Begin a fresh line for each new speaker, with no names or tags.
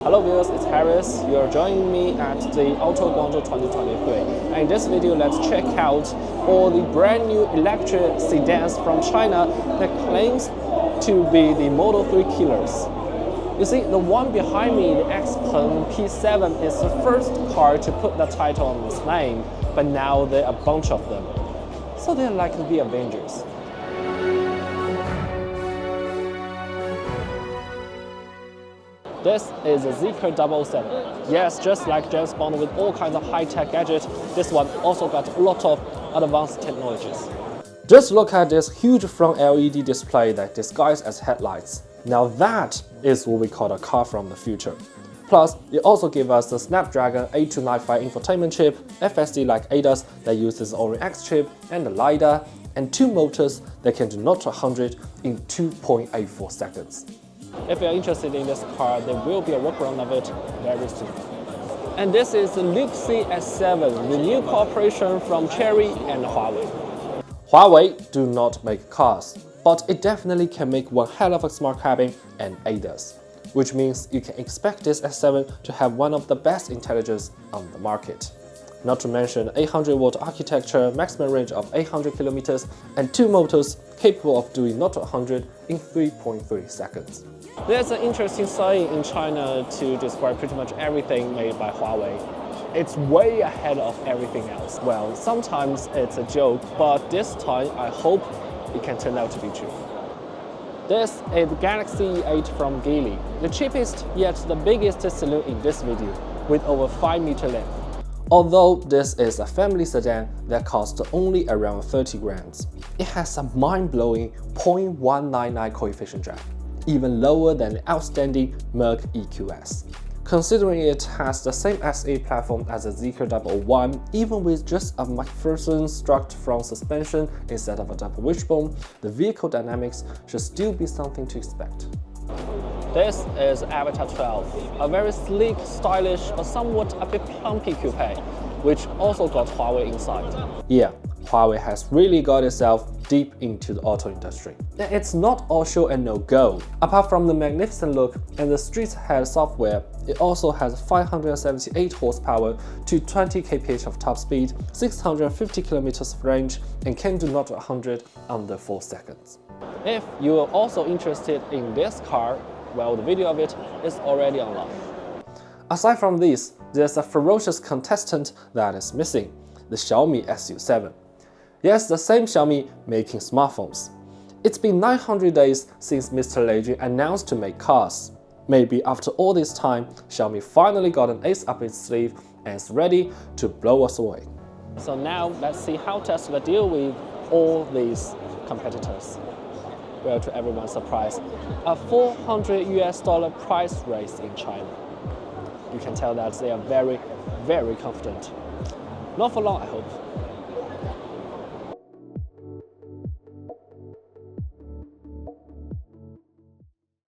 Hello viewers, it's Harris. You are joining me at the Auto Guangzhou 2023. And in this video, let's check out all the brand new electric sedans from China that claims to be the Model 3 killers. You see, the one behind me, the xpeng P7, is the first car to put the title on its name, but now there are a bunch of them. So they're like the Avengers. This is a zeekr 7. Yes, just like James Bond with all kinds of high-tech gadgets, this one also got a lot of advanced technologies. Just look at this huge front LED display that disguised as headlights. Now that is what we call a car from the future. Plus, it also gives us the Snapdragon 8295 infotainment chip, FSD like ADAS that uses Orin X chip, and the LiDAR, and two motors that can do 0 to 100 in 2.84 seconds. If you're interested in this car, there will be a workaround of it very soon. And this is the Huawei S7, the new cooperation from Chery and Huawei. Huawei do not make cars, but it definitely can make one hell of a smart cabin and ADAS, which means you can expect this S7 to have one of the best intelligence on the market. Not to mention 800-watt architecture, maximum range of 800 kilometers, and two motors capable of doing 0 to 100 in 3.3 seconds. There's an interesting saying in China to describe pretty much everything made by Huawei. It's way ahead of everything else. Well, sometimes it's a joke, but this time I hope it can turn out to be true. This is the Galaxy E8 from Geely, the cheapest yet the biggest saloon in this video, with over 5 meter length. Although this is a family sedan that costs only around 30 grams, it has a mind-blowing 0.199 coefficient drag, even lower than the outstanding Merc EQS. Considering it has the same SE platform as the zeekr 1, even with just a McPherson struct front suspension instead of a double wishbone, the vehicle dynamics should still be something to expect. This is Avatar 12, a very sleek, stylish, but somewhat a bit plumpy coupe, which also got Huawei inside. Yeah, Huawei has really got itself deep into the auto industry. And it's not all show and no go. Apart from the magnificent look and the street-head software, it also has 578 horsepower to 20 kph of top speed, 650 kilometers of range, and can do 0 to 100 under 4 seconds. If you are also interested in this car, well, the video of it is already online. Aside from this, there's a ferocious contestant that is missing, the Xiaomi Su7. Yes, the same Xiaomi making smartphones. It's been 900 days since Mr. Lei Jun announced to make cars. Maybe after all this time, Xiaomi finally got an ace up its sleeve and is ready to blow us away. So now let's see how Tesla deal with all these competitors. Well, to everyone's surprise, a $400 price raise in China. You can tell that they are very, very confident. Not for long, I hope.